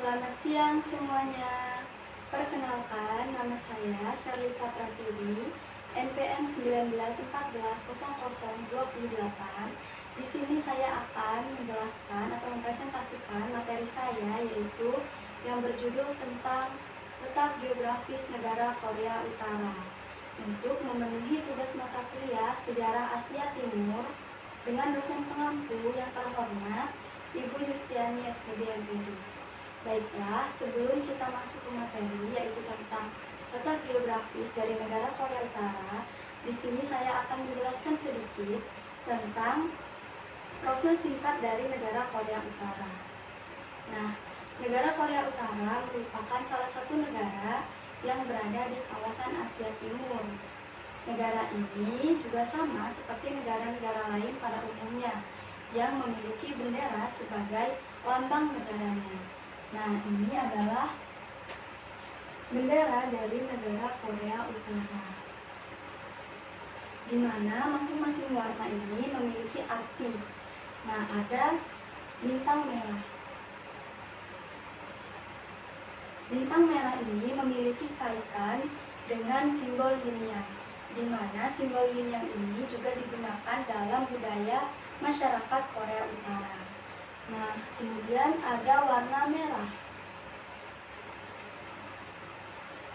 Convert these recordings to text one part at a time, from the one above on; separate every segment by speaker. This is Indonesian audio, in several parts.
Speaker 1: Selamat siang semuanya. Perkenalkan, nama saya Serlita Pratiwi, NPM 19140028. Di sini saya akan menjelaskan atau mempresentasikan materi saya, yaitu yang berjudul tentang letak geografis negara Korea Utara. Untuk memenuhi tugas mata kuliah Sejarah Asia Timur dengan dosen pengampu yang terhormat Ibu Justiani SPD MPD. Baiklah, sebelum kita masuk ke materi, yaitu tentang letak geografis dari negara Korea Utara, di sini saya akan menjelaskan sedikit tentang profil singkat dari negara Korea Utara. Nah, negara Korea Utara merupakan salah satu negara yang berada di kawasan Asia Timur. Negara ini juga sama seperti negara-negara lain pada umumnya, yang memiliki bendera sebagai lambang negaranya. Nah, ini adalah bendera dari negara Korea Utara, di mana masing-masing warna ini memiliki arti. Nah, ada bintang merah. Bintang merah ini memiliki kaitan dengan simbol yin yang, di mana simbol yin yang ini juga digunakan dalam budaya masyarakat Korea Utara. Nah, kemudian ada warna merah.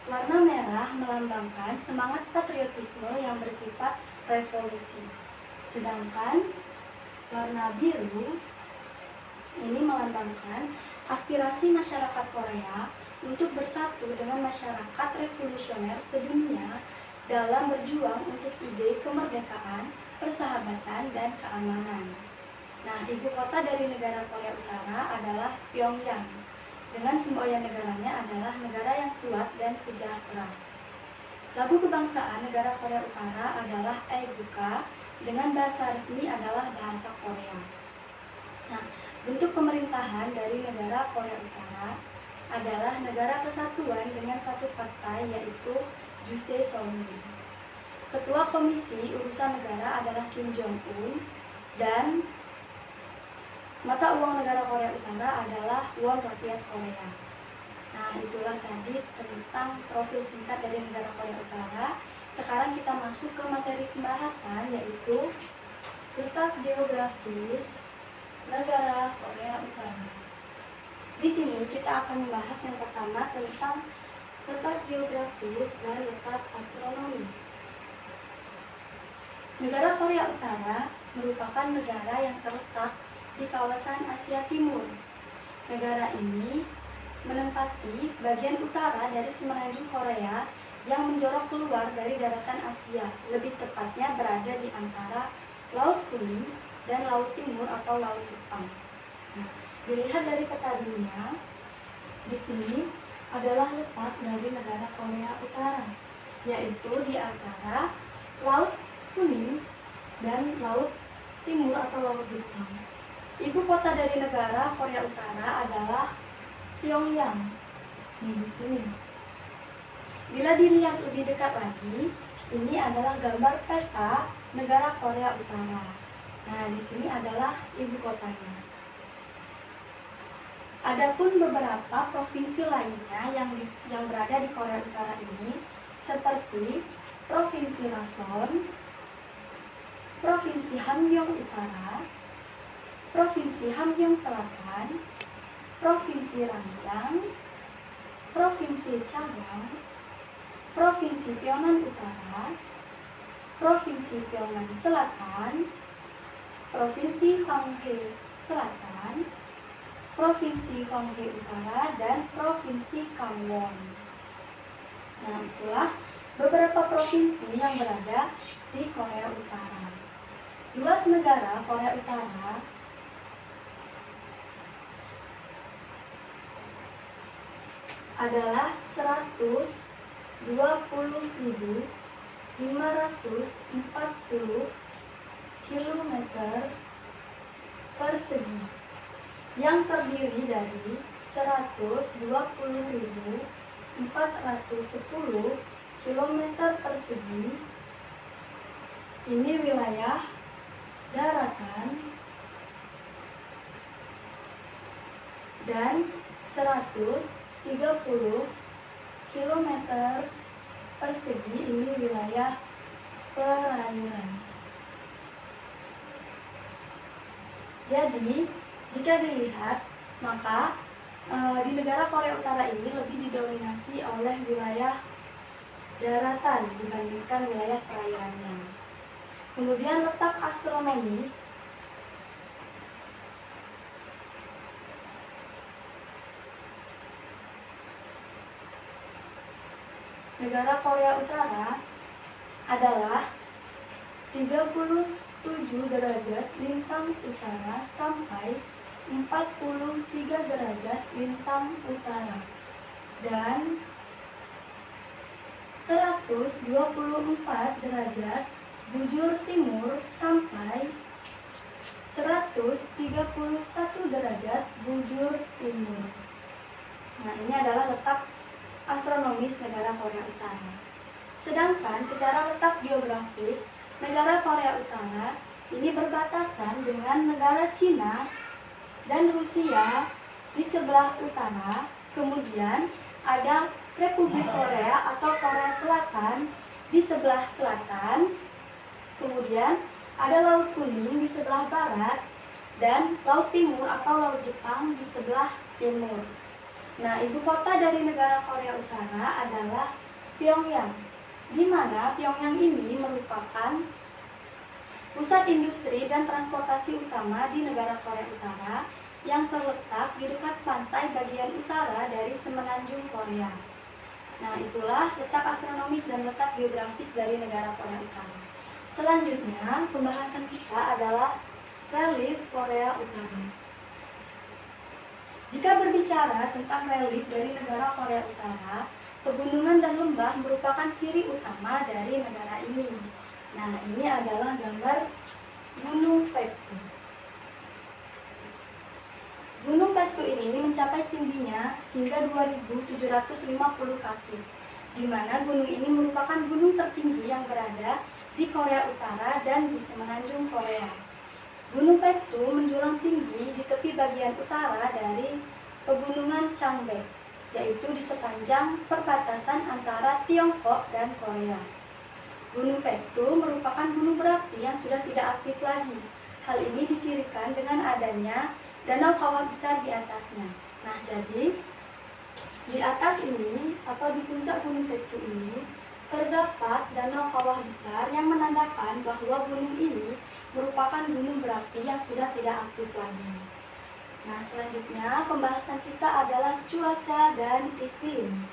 Speaker 1: Warna merah melambangkan semangat patriotisme yang bersifat revolusi. Sedangkan warna biru ini melambangkan aspirasi masyarakat Korea untuk bersatu dengan masyarakat revolusioner sedunia dalam berjuang untuk ide kemerdekaan, persahabatan, dan keamanan. Nah, ibu kota dari negara Korea Utara adalah Pyongyang. Dengan semboyan negaranya adalah negara yang kuat dan sejahtera. Lagu kebangsaan negara Korea Utara adalah Aegukka, dengan bahasa resmi adalah bahasa Korea. Nah, bentuk pemerintahan dari negara Korea Utara adalah negara kesatuan dengan satu partai, yaitu Juche-seong. Ketua Komisi Urusan Negara adalah Kim Jong-un, dan mata uang negara Korea Utara adalah won rakyat Korea. Nah, itulah tadi tentang profil singkat dari negara Korea Utara. Sekarang kita masuk ke materi pembahasan, yaitu letak geografis negara Korea Utara. Di sini kita akan membahas yang pertama tentang letak geografis dan letak astronomis. Negara Korea Utara merupakan negara yang terletak di kawasan Asia Timur. Negara ini menempati bagian utara dari semenanjung Korea yang menjorok keluar dari daratan Asia, lebih tepatnya berada di antara Laut Kuning dan Laut Timur atau Laut Jepang. Nah, dilihat dari peta dunia, di sini adalah letak dari negara Korea Utara, yaitu di antara Laut Kuning dan Laut Timur atau Laut Jepang. Ibu kota dari negara Korea Utara adalah Pyongyang. Di sini. Bila dilihat lebih dekat lagi, ini adalah gambar peta negara Korea Utara. Nah, di sini adalah ibu kotanya. Adapun beberapa provinsi lainnya yang berada di Korea Utara ini, seperti Provinsi Rason, Provinsi Hamgyong Utara, Provinsi Hamgyong Selatan, Provinsi Rangyang, Provinsi Chagang, Provinsi Pyeongan Utara, Provinsi Pyeongan Selatan, Provinsi Hwanghae Selatan, Provinsi Hwanghae Utara, dan Provinsi Gangwon. Nah, itulah beberapa provinsi yang berada di Korea Utara. Luas negara Korea Utara adalah 120.540 km persegi, yang terdiri dari 120.410 km persegi ini wilayah daratan, dan 130 km persegi ini wilayah perairan. Jadi, jika dilihat, maka di negara Korea Utara ini lebih didominasi oleh wilayah daratan dibandingkan wilayah perairannya. Kemudian letak astronomis, negara Korea Utara adalah 37 derajat lintang utara sampai 43 derajat lintang utara dan 124 derajat bujur timur sampai 131 derajat bujur timur. Nah, ini adalah letak astronomis negara Korea Utara. Sedangkan secara letak geografis, negara Korea Utara ini berbatasan dengan negara Cina dan Rusia di sebelah utara. Kemudian ada Republik Korea atau Korea Selatan di sebelah selatan. Kemudian ada Laut Kuning di sebelah barat dan Laut Timur atau Laut Jepang di sebelah timur. Nah, ibu kota dari negara Korea Utara adalah Pyongyang, di mana Pyongyang ini merupakan pusat industri dan transportasi utama di negara Korea Utara yang terletak di dekat pantai bagian utara dari semenanjung Korea. Nah, itulah letak astronomis dan letak geografis dari negara Korea Utara. Selanjutnya, pembahasan kita adalah relief Korea Utara. Jika berbicara tentang relief dari negara Korea Utara, pegunungan dan lembah merupakan ciri utama dari negara ini. Nah, ini adalah gambar Gunung Pektu. Gunung Pektu ini mencapai tingginya hingga 2.750 kaki, di mana gunung ini merupakan gunung tertinggi yang berada di Korea Utara dan di semenanjung Korea. Gunung Pektu menjulang tinggi di tepi bagian utara dari pegunungan Changbek, yaitu di sepanjang perbatasan antara Tiongkok dan Korea. Gunung Pektu merupakan gunung berapi yang sudah tidak aktif lagi. Hal ini dicirikan dengan adanya danau kawah besar di atasnya. Nah, jadi di atas ini atau di puncak Gunung Pektu ini terdapat danau kawah besar yang menandakan bahwa gunung ini merupakan gunung berapi yang sudah tidak aktif lagi. Nah, selanjutnya pembahasan kita adalah cuaca dan iklim.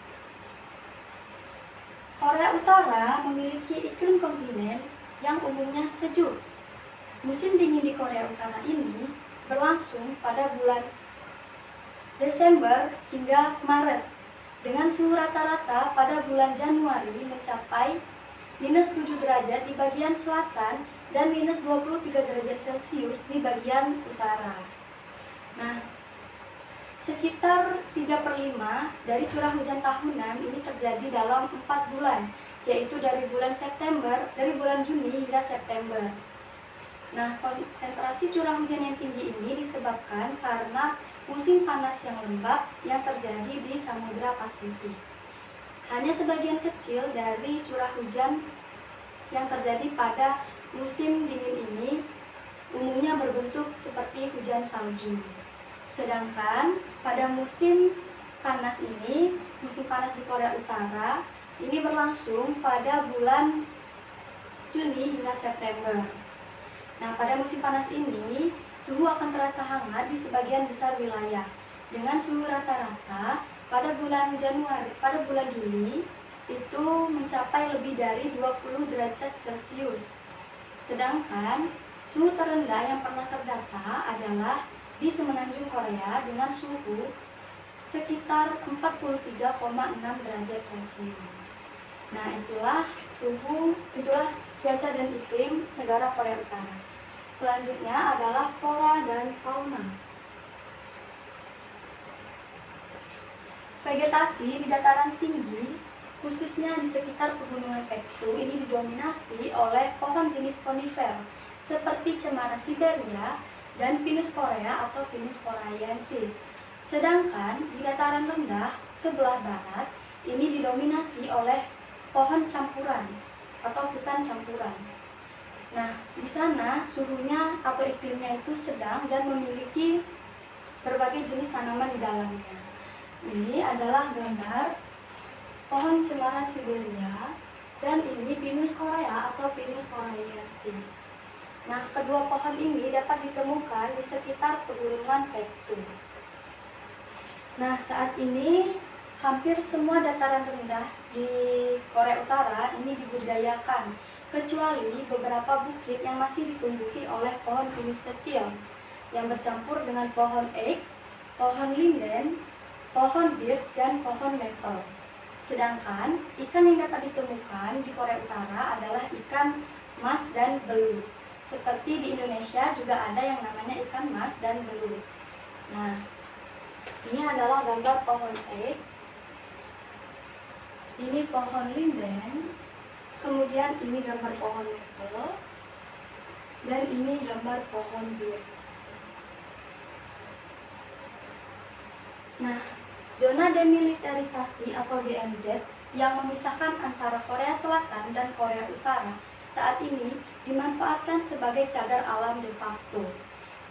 Speaker 1: Korea Utara memiliki iklim kontinen yang umumnya sejuk. Musim dingin di Korea Utara ini berlangsung pada bulan Desember hingga Maret, dengan suhu rata-rata pada bulan Januari mencapai -7 derajat di bagian selatan dan -23 derajat Celcius di bagian utara. Nah, sekitar 3/5 dari curah hujan tahunan ini terjadi dalam 4 bulan, yaitu dari bulan Juni hingga September. Nah, konsentrasi curah hujan yang tinggi ini disebabkan karena musim panas yang lembab yang terjadi di Samudra Pasifik. Hanya sebagian kecil dari curah hujan yang terjadi pada musim dingin ini umumnya berbentuk seperti hujan salju. Sedangkan pada musim panas ini, musim panas di Korea Utara ini berlangsung pada bulan Juni hingga September. Nah, pada musim panas ini, suhu akan terasa hangat di sebagian besar wilayah, dengan suhu rata-rata pada bulan Juli itu mencapai lebih dari 20 derajat Celcius. Sedangkan suhu terendah yang pernah terdata adalah di semenanjung Korea dengan suhu sekitar 43,6 derajat Celcius. Nah, itulah cuaca dan iklim negara Korea Utara. Selanjutnya adalah flora dan fauna. Vegetasi di dataran tinggi, khususnya di sekitar pegunungan Pektu, ini didominasi oleh pohon jenis konifer seperti cemara Siberia dan Pinus korea atau Pinus koreaensis. Sedangkan di dataran rendah sebelah barat ini didominasi oleh pohon campuran atau hutan campuran. Nah, di sana suhunya atau iklimnya itu sedang dan memiliki berbagai jenis tanaman di dalamnya. Ini adalah gambar pohon cemara Siberia dan ini Pinus korea atau Pinus koreaensis. Nah, kedua pohon ini dapat ditemukan di sekitar pegunungan Pektu. Nah, saat ini hampir semua dataran rendah di Korea Utara ini dibudidayakan, kecuali beberapa bukit yang masih ditumbuhi oleh pohon pinus kecil yang bercampur dengan pohon ek, pohon linden, pohon birch, dan pohon maple. Sedangkan ikan yang dapat ditemukan di Korea Utara adalah ikan mas dan belut. Seperti di Indonesia juga ada yang namanya ikan mas dan belut. Nah, ini adalah gambar pohon ek, ini pohon linden, kemudian ini gambar pohon maple, dan ini gambar pohon birch. Nah, zona demilitarisasi atau DMZ yang memisahkan antara Korea Selatan dan Korea Utara saat ini dimanfaatkan sebagai cagar alam de facto,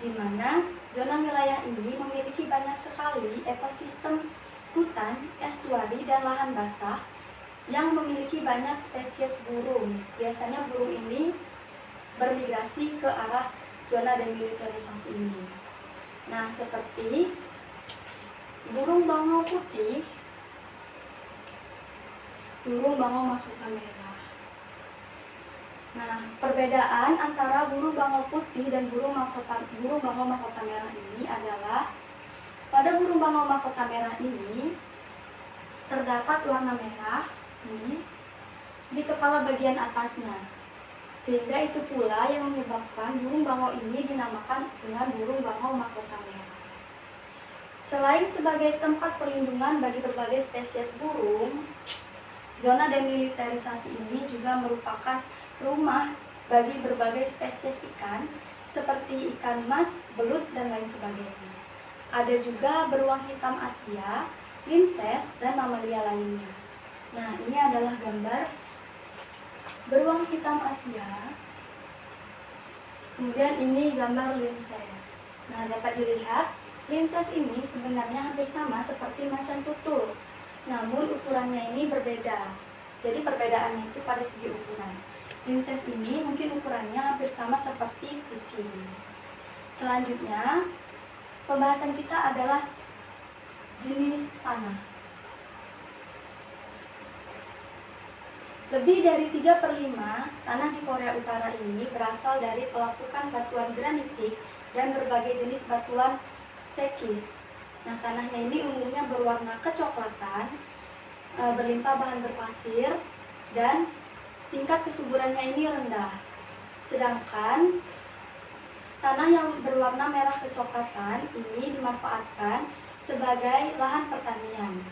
Speaker 1: di mana zona wilayah ini memiliki banyak sekali ekosistem hutan, estuari, dan lahan basah yang memiliki banyak spesies burung. Biasanya burung ini bermigrasi ke arah zona demilitarisasi ini. Nah, seperti burung bangau putih, burung bangau mahkota merah. Nah, perbedaan antara burung bangau putih dan burung bangau mahkota merah ini adalah pada burung bangau mahkota merah ini terdapat warna merah ini di kepala bagian atasnya, sehingga itu pula yang menyebabkan burung bangau ini dinamakan dengan burung bangau mahkota merah. Selain sebagai tempat perlindungan bagi berbagai spesies burung, zona demilitarisasi ini juga merupakan rumah bagi berbagai spesies ikan seperti ikan mas, belut, dan lain sebagainya. Ada juga beruang hitam Asia, linces, dan mamalia lainnya. Nah, ini adalah gambar beruang hitam Asia. Kemudian ini gambar linces. Nah, dapat dilihat linces ini sebenarnya hampir sama seperti macan tutul, namun ukurannya ini berbeda. Jadi perbedaannya itu pada segi ukuran. Linces ini mungkin ukurannya hampir sama seperti kucing. Selanjutnya, pembahasan kita adalah jenis tanah. Lebih dari 3/5 tanah di Korea Utara ini berasal dari pelapukan batuan granitik dan berbagai jenis batuan sekis. Nah, tanahnya ini umumnya berwarna kecoklatan, berlimpah bahan berpasir, dan tingkat kesuburannya ini rendah. Sedangkan tanah yang berwarna merah kecoklatan ini dimanfaatkan sebagai lahan pertanian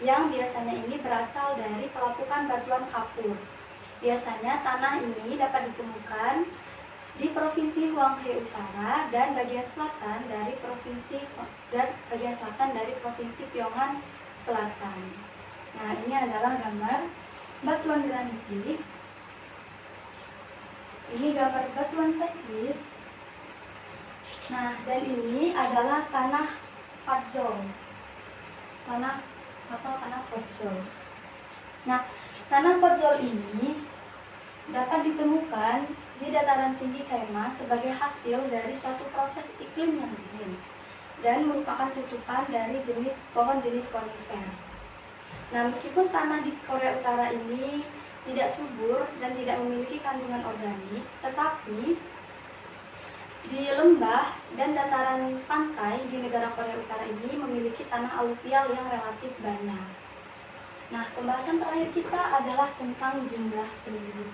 Speaker 1: yang biasanya ini berasal dari pelapukan batuan kapur. Biasanya tanah ini dapat ditemukan di Provinsi Hwanghae Utara dan bagian selatan dari Provinsi Pyongan Selatan. Nah, ini adalah gambar batuan granitik. Ini gambar batuan sekis. Nah, dan ini adalah tanah podzol. Tanah podzol. Nah, tanah podzol ini dapat ditemukan di dataran tinggi Kaima sebagai hasil dari suatu proses iklim yang dingin dan merupakan tutupan dari pohon jenis konifer. Nah, meskipun tanah di Korea Utara ini tidak subur dan tidak memiliki kandungan organik, tetapi di lembah dan dataran pantai di negara Korea Utara ini memiliki tanah aluvial yang relatif banyak. Nah, pembahasan terakhir kita adalah tentang jumlah penduduk.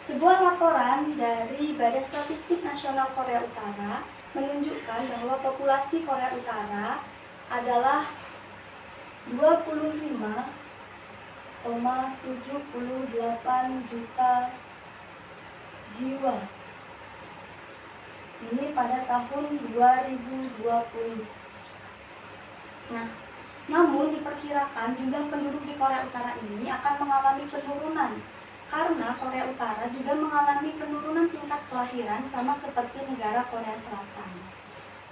Speaker 1: Sebuah laporan dari Badan Statistik Nasional Korea Utara menunjukkan bahwa populasi Korea Utara adalah 25,78 juta jiwa. Ini pada tahun 2020. Nah, namun diperkirakan jumlah penduduk di Korea Utara ini akan mengalami penurunan karena Korea Utara juga mengalami penurunan tingkat kelahiran sama seperti negara Korea Selatan.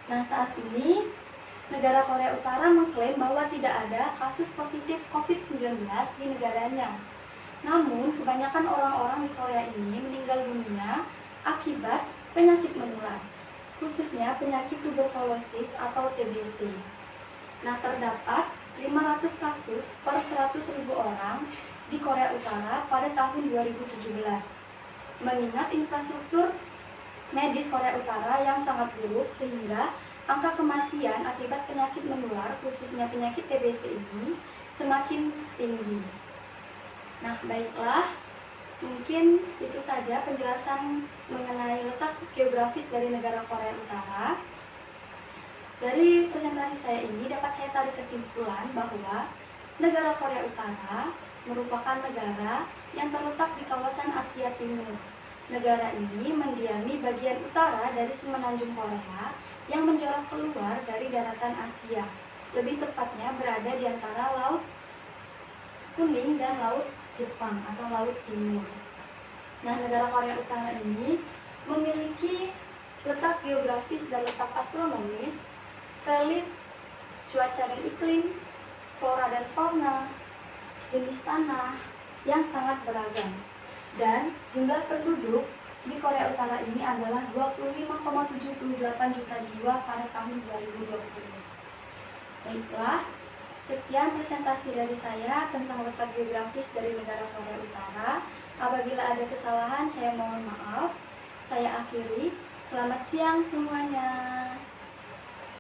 Speaker 1: Nah, saat ini negara Korea Utara mengklaim bahwa tidak ada kasus positif COVID-19 di negaranya. Namun, kebanyakan orang-orang di Korea ini meninggal dunia akibat penyakit menular, khususnya penyakit tuberkulosis atau TBC. Nah, terdapat 500 kasus per 100.000 orang di Korea Utara pada tahun 2017. Mengingat infrastruktur medis Korea Utara yang sangat buruk sehingga angka kematian akibat penyakit menular, khususnya penyakit TBC ini, semakin tinggi. Nah, baiklah, mungkin itu saja penjelasan mengenai letak geografis dari negara Korea Utara. Dari presentasi saya ini dapat saya tarik kesimpulan bahwa negara Korea Utara merupakan negara yang terletak di kawasan Asia Timur. Negara ini mendiami bagian utara dari semenanjung Korea yang menjorok keluar dari daratan Asia. Lebih tepatnya berada di antara Laut Kuning dan Laut Jepang atau Laut Timur. Nah, negara Korea Utara ini memiliki letak geografis dan letak astronomis, relief, cuaca dan iklim, flora dan fauna, jenis tanah yang sangat beragam. Dan jumlah penduduk di Korea Utara ini adalah 25,78 juta jiwa pada tahun 2020. Baiklah, sekian presentasi dari saya tentang letak geografis dari negara Korea Utara. Apabila ada kesalahan, saya mohon maaf. Saya akhiri. Selamat siang semuanya.